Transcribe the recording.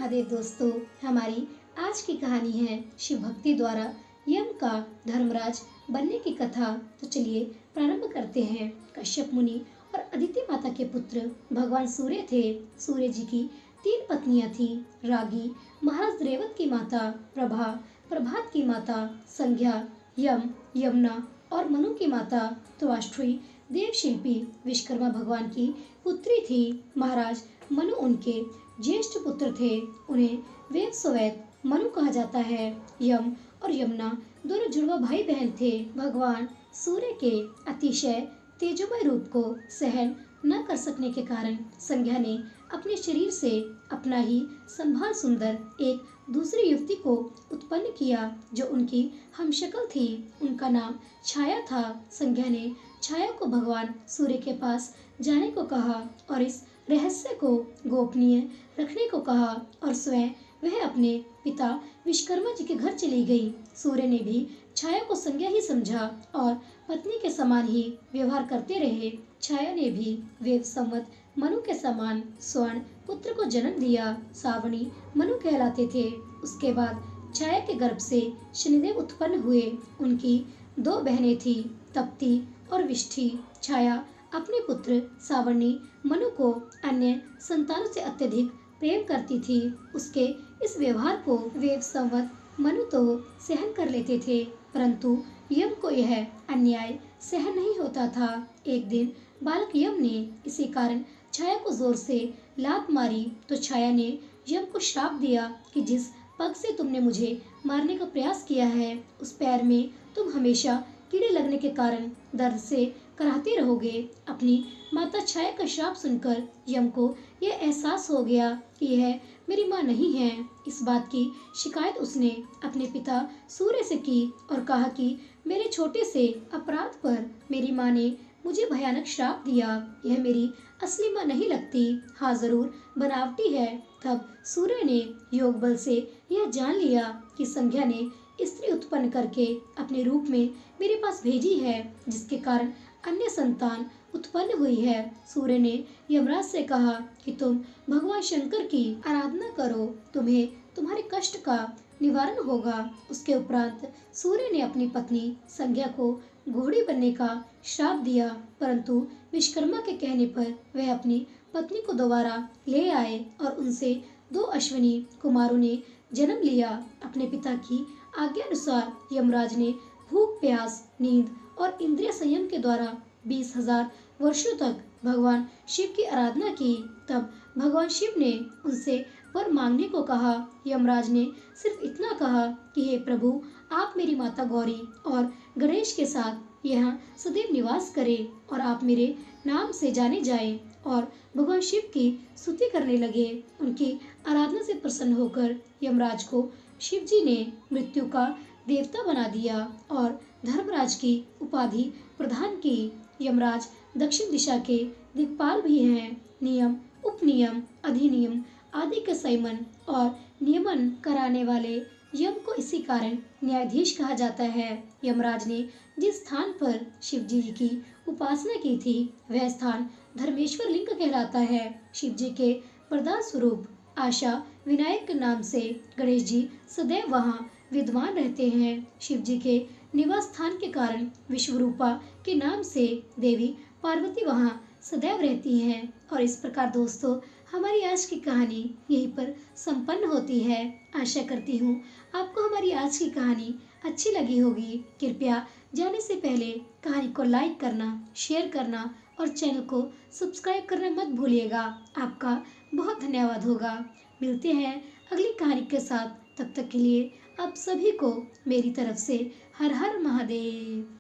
महादेव दोस्तों। हमारी आज की कहानी है शिव भक्ति द्वारा यम का धर्मराज बनने की कथा। तो चलिए प्रारंभ करते हैं। कश्यप मुनि और अदिति माता के पुत्र भगवान सूर्य थे। सूर्य जी की 3 पत्नियां थीं। रागी महाराज रेवत की माता प्रभा, प्रभात की माता संध्या, यम, यमुना और मनु की माता त्वाष्ट्री देवशिल्पी विश्वकर्मा भगवान की पुत्री थी। महाराज मनु उनके ज्येष्ठ पुत्र थे। उन्हें वेद सवैत मनु कहा जाता है। यम और यमुना दोनों जुड़वा भाई बहन थे। भगवान सूर्य के अतिशय तेजोमय रूप को सहन न कर सकने के कारण संध्या ने अपने शरीर से अपना ही संभाल सुंदर एक दूसरी युवती को उत्पन्न किया जो उनकी हमशक्ल थी। उनका नाम छाया था। संध्या ने छाया को भगवान सूर्य के पास जाने को कहा और इस रहस्य को गोपनीय रखने को कहा और स्वयं वह अपने पिता विश्वकर्मा जी के घर चली गई। सूर्य ने भी छाया को संज्ञा ही समझा और पत्नी के समान ही व्यवहार करते रहे। छाया ने भी वेद संवत मनु के समान स्वर्ण पुत्र को जन्म दिया। सावणी मनु कहलाते थे। उसके बाद छाया के गर्भ से शनिदेव उत्पन्न हुए। उनकी 2 बहनें थी, तप्ती और विष्ठी। छाया अपने पुत्र सावणी मनु को अन्य संतानों से अत्यधिक प्रेम करती थी। उसके इस व्यवहार को वेद संवत मनु तो सहन कर लेते थे, परंतु यम को यह अन्याय सहन नहीं होता था। एक दिन बालक यम ने इसी कारण छाया को जोर से लात मारी तो छाया ने यम को श्राप दिया कि जिस पग से तुमने मुझे मारने का प्रयास किया है उस पैर में तुम हमेशा कीड़े लगने के कारण दर्द से कराहते रहोगे। अपनी माता छाया का श्राप सुनकर यम को यह एहसास हो गया कि यह मेरी माँ नहीं है। इस बात की शिकायत उसने अपने पिता सूर्य से की और कहा कि मेरे छोटे से अपराध पर मेरी माँ ने मुझे भयानक श्राप दिया। यह मेरी असली माँ नहीं लगती। हाँ, जरूर बनावटी है। तब सूर्य ने योग बल से यह जान लिया कि संध्या ने स्त्री उत्पन्न करके अपने रूप में मेरे पास भेजी है, जिसके कारण अन्य संतान उत्पन्न हुई है। सूर्य ने यमराज से कहा कि तुम भगवान शंकर की आराधना करो, तुम्हें तुम्हारे कष्ट का निवारण होगा। उसके उपरांत सूर्य ने अपनी पत्नी संध्या को घोड़ी बनने का श्राप दिया, परंतु विश्वकर्मा के कहने पर वह अपनी पत्नी को दोबारा ले आए और उनसे 2 अश्विनी कुमारों ने जन्म लिया। अपने पिता की आज्ञानुसार यमराज ने भूख, प्यास, नींद और इंद्रिय संयम के द्वारा 20,000 वर्षों तक भगवान शिव की आराधना की। तब भगवान शिव ने उनसे वर मांगने को कहा। यमराज ने सिर्फ इतना कहा कि हे प्रभु, आप मेरी माता गौरी और गणेश के साथ यहाँ सदैव निवास करें और आप मेरे नाम से जाने जाएं। और भगवान शिव की स्तुति करने लगे। उनकी आराधना से प्रसन्न होकर यमराज को शिव जी ने मृत्यु का देवता बना दिया और धर्मराज की उपाधि प्रदान की। यमराज दक्षिण दिशा के दिक्पाल भी हैं। नियम, उपनियम, अधिनियम आदि के संयमन और नियमन कराने वाले यम को इसी कारण न्यायाधीश कहा जाता है। यमराज ने जिस स्थान पर शिव जी की उपासना की थी वह स्थान धर्मेश्वर लिंग कहलाता है। शिव जी के वरदान स्वरूप आशा विनायक के नाम से गणेश जी सदैव वहाँ विद्वान रहते हैं। शिव जी के निवास स्थान के कारण विश्वरूपा के नाम से देवी पार्वती वहाँ सदैव रहती हैं। और इस प्रकार दोस्तों, हमारी आज की कहानी यहीं पर संपन्न होती है। आशा करती हूँ आपको हमारी आज की कहानी अच्छी लगी होगी। कृपया जाने से पहले कहानी को लाइक करना, शेयर करना और चैनल को सब्सक्राइब करना मत भूलिएगा। आपका बहुत धन्यवाद होगा। मिलते हैं अगली कहानी के साथ। तब तक के लिए आप सभी को मेरी तरफ से हर हर महादेव।